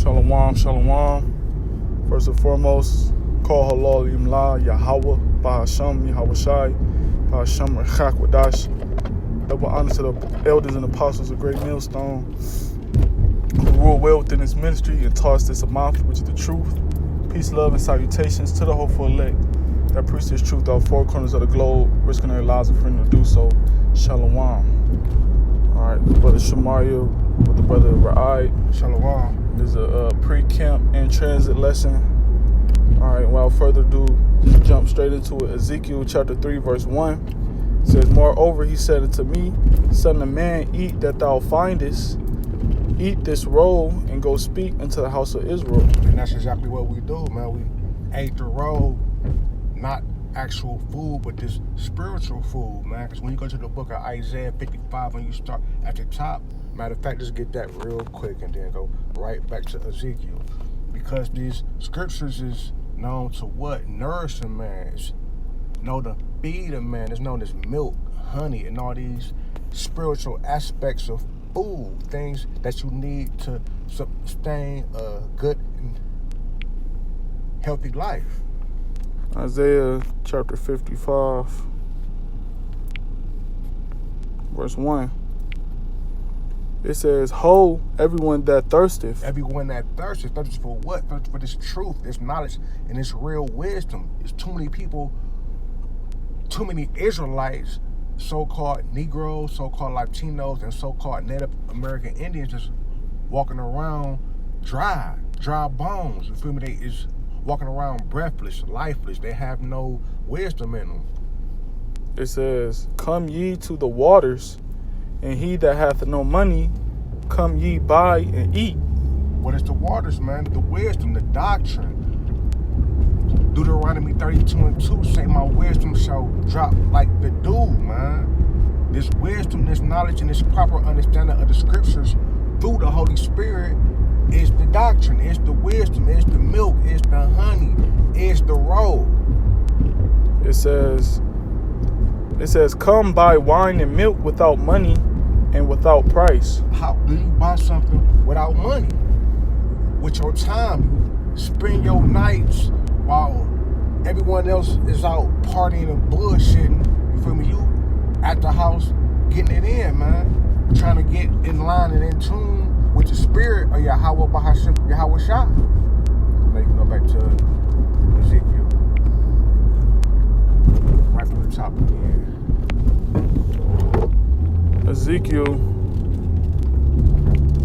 Shalom, shalom. First and foremost, call halal imla Yahweh, Bahasham, Yahweh Shai, Bahasham, Rechak Wadash. Double honor to the elders and apostles of Great Millstone, who rule well within this ministry and taught us this Amath, which is the truth. Peace, love, and salutations to the hopeful elect that preach this truth out four corners of the globe, risking their lives and freedom to do so. Shalom. All right, the brother Shemaiah with the brother Ra'ai. Shalom. There's a pre-camp and transit lesson. All right, without further ado, just jump straight into it. Ezekiel chapter 3, verse 1 says, "Moreover, he said unto me, Son of man, eat that thou findest. Eat this roll and go speak unto the house of Israel." And that's exactly what we do, man. We ate the roll, not actual food, but this spiritual food, man. Because when you go to the book of Isaiah 55, when you start at the top, matter of fact, just get that real quick and then go right back to Ezekiel. Because these scriptures is known to what? Nourish a man. It's known to feed a man. It's known as milk, honey, and all these spiritual aspects of food, things that you need to sustain a good and healthy life. Isaiah chapter 55, verse 1. It says, "Ho, everyone that thirsteth." Everyone that thirsteth for what? Thirsts for this truth, this knowledge, and this real wisdom. There's too many people, too many Israelites, so-called Negroes, so-called Latinos, and so-called Native American Indians just walking around dry bones. You feel me? They is walking around breathless, lifeless. They have no wisdom in them. It says, "Come ye to the waters, and he that hath no money, come ye buy and eat." What is the waters, man? The wisdom, the doctrine. Deuteronomy 32:2 say, "My wisdom shall drop like the dew," man. This wisdom, this knowledge, and this proper understanding of the scriptures through the Holy Spirit is the doctrine, it's the wisdom, it's the milk, it's the honey, it's the roll. It says, "Come buy wine and milk without money and without price." How do you buy something without money? With your time, you spend your nights while everyone else is out partying and bullshitting. You feel me? You at the house getting it in, man. Trying to get in line and in tune with the spirit of Yahweh Bahasham, Yahweh Shah. Now you can go back to Ezekiel. Right from the top again. Ezekiel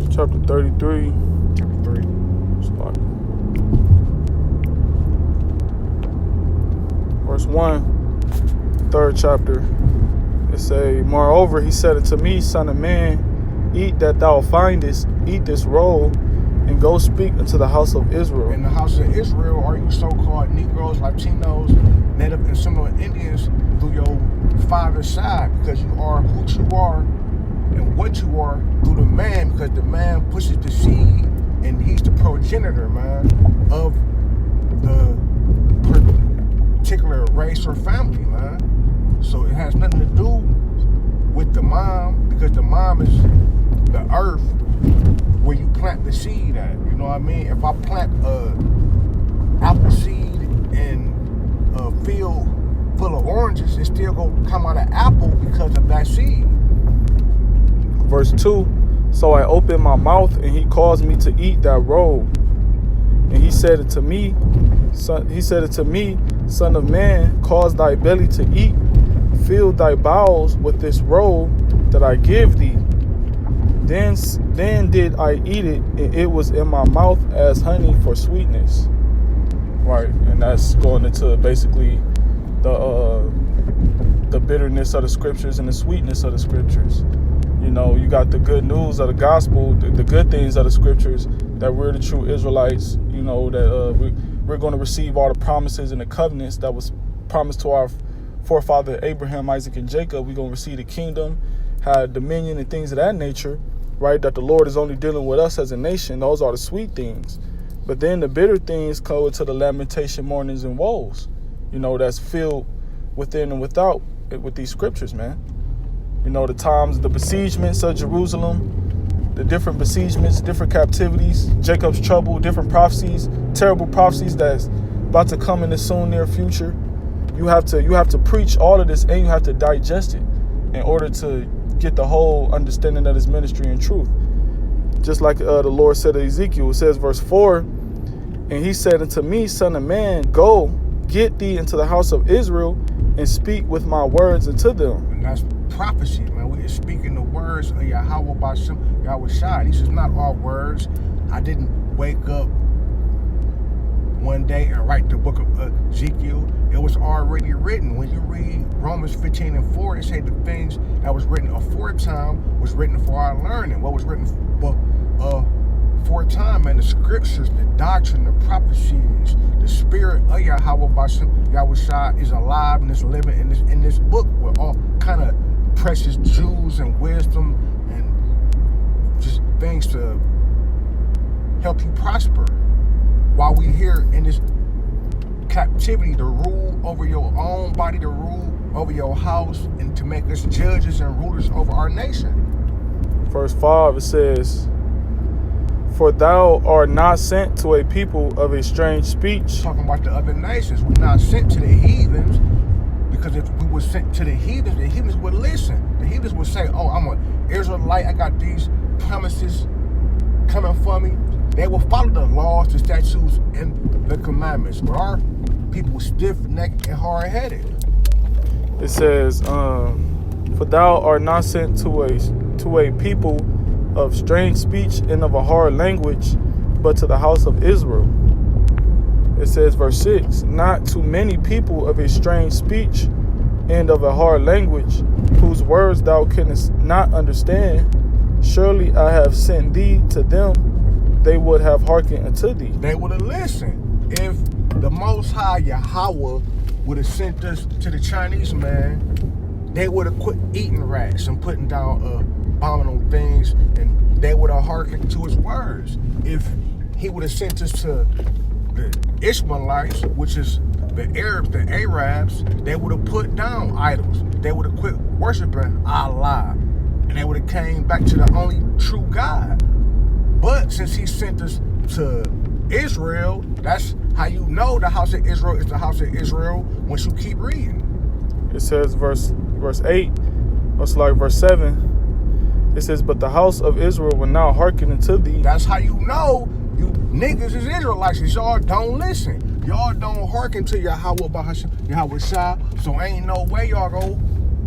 chapter 33. Chapter 3. Verse 1, third chapter. It say, "Moreover, he said unto me, Son of man, eat that thou findest, eat this roll, and go speak unto the house of Israel." In the house of Israel are you so-called Negroes, Latinos, Native and Seminole Indians through your father's side, because you are who you are and what you are through the man, because the man pushes the seed and he's the progenitor, man, of the particular race or family, man. So it has nothing to do with the mom, because the mom is the earth where you plant the seed at. You know what I mean? If I plant a apple seed in a field full of oranges, it's still gonna come out an apple because of that seed. Verse 2, "So I opened my mouth, and he caused me to eat that roll. And he said unto me, Son of man, cause thy belly to eat, fill thy bowels with this roll that I give thee. Then did I eat it, and it was in my mouth as honey for sweetness." Right, and that's going into basically the bitterness of the scriptures and the sweetness of the scriptures. You know, you got the good news of the gospel, the good things of the scriptures, that we're the true Israelites. You know, that we're going to receive all the promises and the covenants that was promised to our forefather Abraham, Isaac, and Jacob. We're going to receive the kingdom, have dominion, and things of that nature, right? That the Lord is only dealing with us as a nation. Those are the sweet things. But then the bitter things go into the lamentation, mournings, and woes. You know, that's filled within and without with these scriptures, man. You know, the times, the besiegements of Jerusalem, the different besiegements, different captivities, Jacob's trouble, different prophecies, terrible prophecies that's about to come in the soon near future. You have to preach all of this, and you have to digest it in order to get the whole understanding of his ministry and truth. Just like the Lord said to Ezekiel, it says verse 4, and he said unto me, Son of man, go, get thee into the house of Israel, and speak with my words unto them. And that's prophecy, man. We are speaking the words of Yahweh Bashem, Yahweh Shai. These is not our words. I didn't wake up one day and write the book of Ezekiel. It was already written. When you read Romans 15 and 4, they say the things that was written aforetime was written for our learning. What was written aforetime, man, the scriptures, the doctrine, the prophecies, the spirit of Yahweh Bashem, Yahweh Shai is alive and is living in this book with all kind of precious jewels and wisdom and just things to help you prosper while we here in this captivity to rule over your own body, to rule over your house, and to make us judges and rulers over our nation. Verse 5, it says, for thou art not sent to a people of a strange speech. Talking about the other nations. We're not sent to the heathens, because if we were sent to the heathens would listen. The heathens would say, oh, I'm an Israelite, I got these promises coming for me. They will follow the laws, the statutes, and the commandments. But our people stiff-necked and hard-headed. It says, for thou art not sent to a people of strange speech and of a hard language, but to the house of Israel. It says, verse 6, not to many people of a strange speech and of a hard language, whose words thou canst not understand. Surely I have sent thee to them, they would have hearkened unto thee. They would have listened. If the Most High Yahweh would have sent us to the Chinese, man, they would have quit eating rats and putting down abominable things, and they would have hearkened to his words. If he would have sent us to the Ishmaelites, which is the Arabs, the Arabs, they would have put down idols. They would have quit worshiping Allah, and they would have came back to the only true God. But since he sent us to Israel, that's how you know the house of Israel is the house of Israel once you keep reading. It says verse 8, it's like verse 7. It says, but the house of Israel will now hearken unto thee. That's how you know you niggas is Israelites. Y'all don't listen. Y'all don't hearken to Yahweh Bahasham, Yahweh Shai. So ain't no way y'all go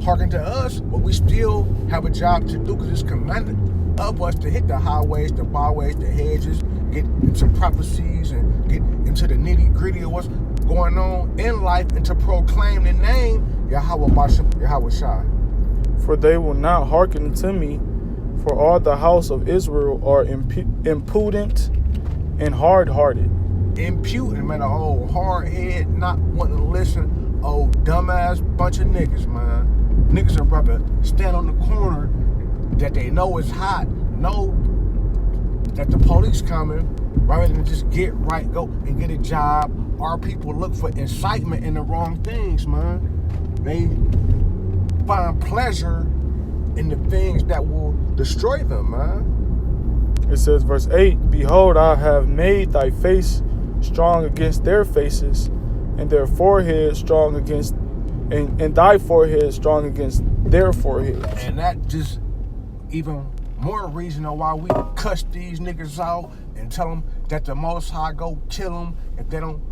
hearken to us, but we still have a job to do because it's commanded of us to hit the highways, the byways, the hedges, get into prophecies and get into the nitty gritty of what's going on in life and to proclaim the name Yahweh Bashem, Yahweh Shai. For they will not hearken unto me, for all the house of Israel are impudent and hard-hearted. Impudent, man, a whole hard head, not wanting to listen, old dumbass bunch of niggas, man. Niggas are about to stand on the corner that they know is hot, know that the police coming, rather than just get right, go and get a job. Our people look for incitement in the wrong things, man. They find pleasure in the things that will destroy them, man. It says, verse 8, behold, I have made thy face strong against their faces, and their forehead strong against, and thy forehead strong against their foreheads. And that just even more reason why we cuss these niggas out and tell them that the Most High go kill them if they don't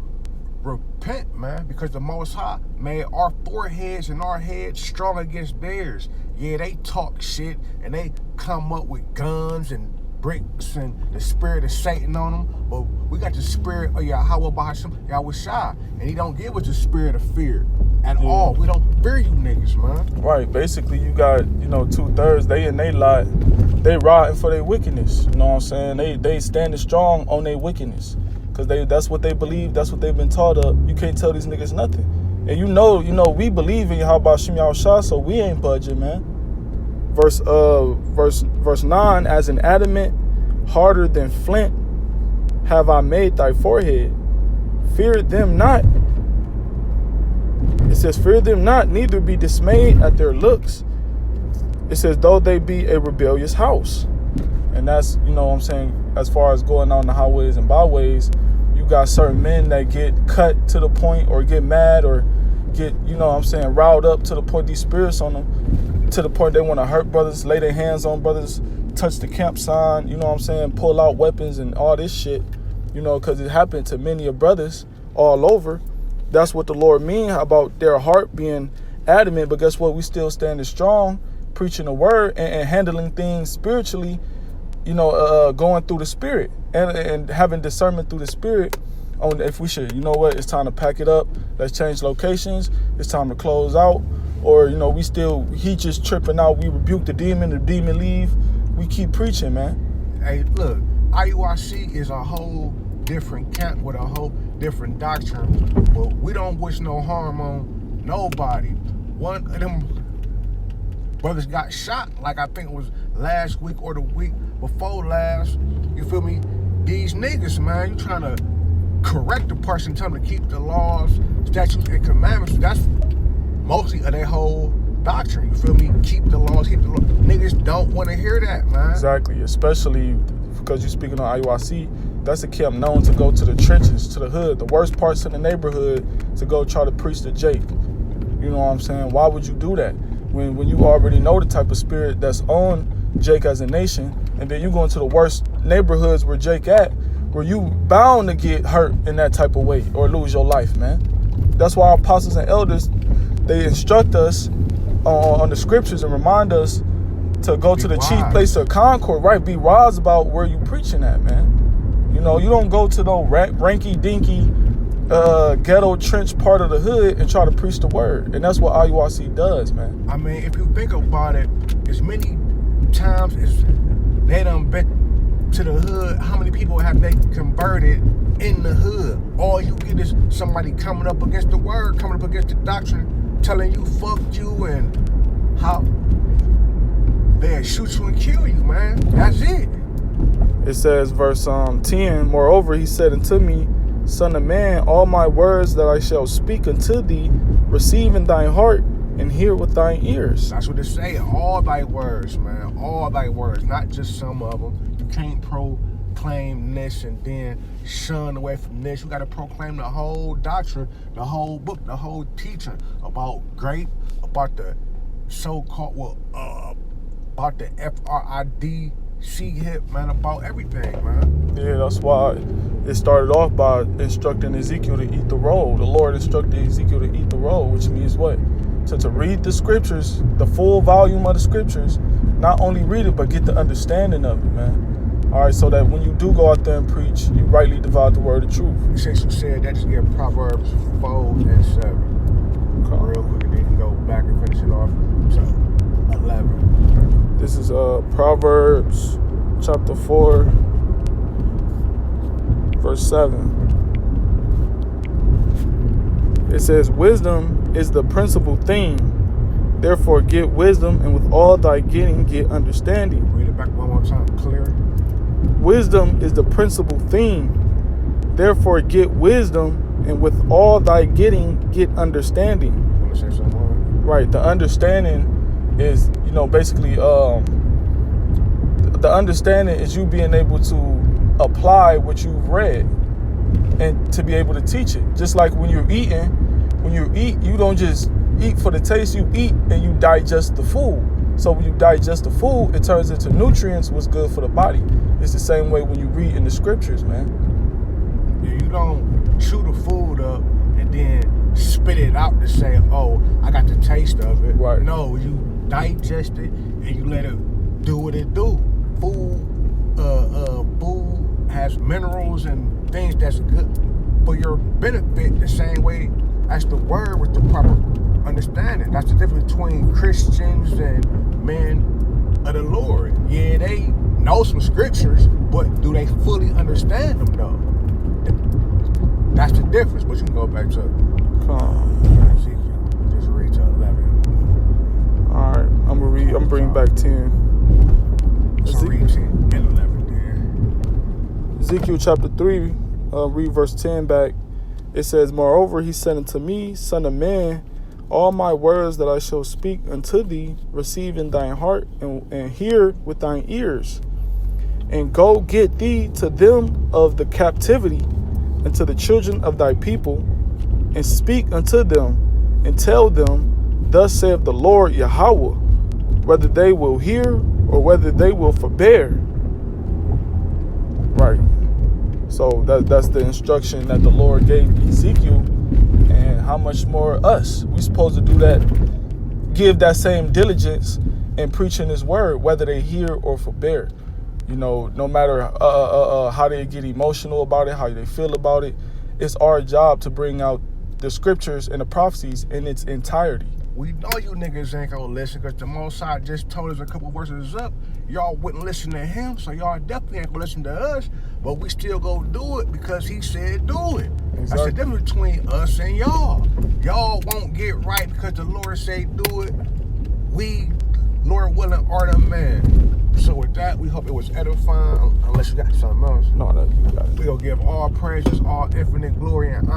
repent, man. Because the Most High made our foreheads and our heads strong against theirs. Yeah, they talk shit and they come up with guns and bricks and the spirit of Satan on them, but we got the spirit of Yahweh Bahasham, Yahweh Shai, and he don't give us the spirit of fear at all. We don't fear you niggas, man. Right, basically you got, 2/3, they in they lot, they rotting for their wickedness, you know what I'm saying? They standing strong on their wickedness, because that's what they believe, that's what they've been taught of. You can't tell these niggas nothing. And we believe in Yahweh Bahasham, Yahweh Shai, so we ain't budging, man. Verse 9, as an adamant, harder than flint, have I made thy forehead. Fear them not. It says, fear them not, neither be dismayed at their looks. It says, though they be a rebellious house. And that's, you know what I'm saying, as far as going on the highways and byways, you got certain men that get cut to the point or get mad or get, you know what I'm saying, riled up to the point, these spirits on them, to the point they want to hurt brothers, lay their hands on brothers, touch the camp sign, you know what I'm saying, pull out weapons and all this shit, you know, because it happened to many of brothers all over. That's what the Lord mean about their heart being adamant. But guess what? We still standing strong, preaching the word and handling things spiritually, you know, going through the spirit and having discernment through the spirit on if we should, you know what, it's time to pack it up. Let's change locations. It's time to close out. Or, you know, he just tripping out. We rebuke the demon leave. We keep preaching, man. Hey, look, IUIC is a whole different camp with a whole different doctrine, but we don't wish no harm on nobody. One of them brothers got shot, like I think it was last week or the week before last. You feel me? These niggas, man, you trying to correct the person, tell them to keep the laws, statutes, and commandments. That's mostly of their whole doctrine. You feel me? Keep the laws, keep the laws. Niggas don't want to hear that, man. Exactly, especially because you're speaking on IUIC. That's a camp known to go to the trenches, to the hood, the worst parts of the neighborhood, to go try to preach to Jake. You know what I'm saying? Why would you do that when you already know the type of spirit that's on Jake as a nation, and then you go into the worst neighborhoods where Jake at, where you bound to get hurt in that type of way or lose your life, man. That's why our apostles and elders, they instruct us on the scriptures and remind us to go to the chief place of concord, right? Be wise about where you preaching at, man. You know, you don't go to no ranky-dinky ghetto trench part of the hood and try to preach the word. And that's what IUIC does, man. I mean, if you think about it, as many times as they done been to the hood, how many people have they converted in the hood? All you get is somebody coming up against the word, coming up against the doctrine, telling you fuck you and how they'll shoot you and kill you, man. That's it. It says, verse 10, moreover, he said unto me, Son of man, all my words that I shall speak unto thee, receive in thine heart and hear with thine ears. That's what it say. All thy words, man. All thy words, not just some of them. You can't proclaim this and then shun away from this. You got to proclaim the whole doctrine, the whole book, the whole teaching about grape, about the so-called, about the FRID. hip, man, about everything, man. Yeah, that's why it started off by instructing Ezekiel to eat the roll. The Lord instructed Ezekiel to eat the roll, which means what? To read the scriptures, the full volume of the scriptures. Not only read it, but get the understanding of it, man. All right, so that when you do go out there and preach, you rightly divide the word of truth. Since you said that, just get Proverbs 4 and 7. Okay. Real quick, and then you can go back and finish it off to 11. This is Proverbs chapter 4, verse 7. It says, wisdom is the principal thing. Therefore get wisdom, and with all thy getting, get understanding. Read it back one more time, clear. Wisdom is the principal thing. Therefore get wisdom, and with all thy getting, get understanding. You want to say something more? Right, the understanding is, you know, basically the understanding is you being able to apply what you've read and to be able to teach it. Just like when you eat, you don't just eat for the taste, you eat and you digest the food. So when you digest the food, it turns into nutrients, what's good for the body. It's the same way when you read in the scriptures, man. Yeah, you don't chew the food up and then spit it out to say, oh, I got the taste of it. Right. No, you digest it and you let it do what it do. Food has minerals and things that's good for your benefit the same way as the word with the proper understanding. That's the difference between Christians and men of the Lord. Yeah, they know some scriptures, but do they fully understand them though? That's the difference. But you can go back to Ezekiel. Just read to 11. All right, I'm gonna bring back 10. So read 10 and 11 then. Ezekiel chapter 3, read verse 10 back. It says, moreover, he said unto me, Son of man, all my words that I shall speak unto thee, receive in thine heart and hear with thine ears. And go get thee to them of the captivity, and to the children of thy people, and speak unto them, and tell them, thus saith the Lord Yahweh, whether they will hear or whether they will forbear. Right. So that's the instruction that the Lord gave Ezekiel, and how much more us? We supposed to do that, give that same diligence in preaching his word, whether they hear or forbear. You know, no matter how they get emotional about it, how they feel about it, it's our job to bring out the scriptures and the prophecies in its entirety. We know you niggas ain't gonna listen because the Most High just told us a couple verses up. Y'all wouldn't listen to him, so y'all definitely ain't gonna listen to us. But we still gonna do it because he said do it. Exactly. That's the difference between us and y'all. Y'all won't get right because the Lord say do it. We, Lord willing, are the man. So with that, we hope it was edifying. Unless you got something else. No, you got it. We gonna give all praises, all infinite glory and honor.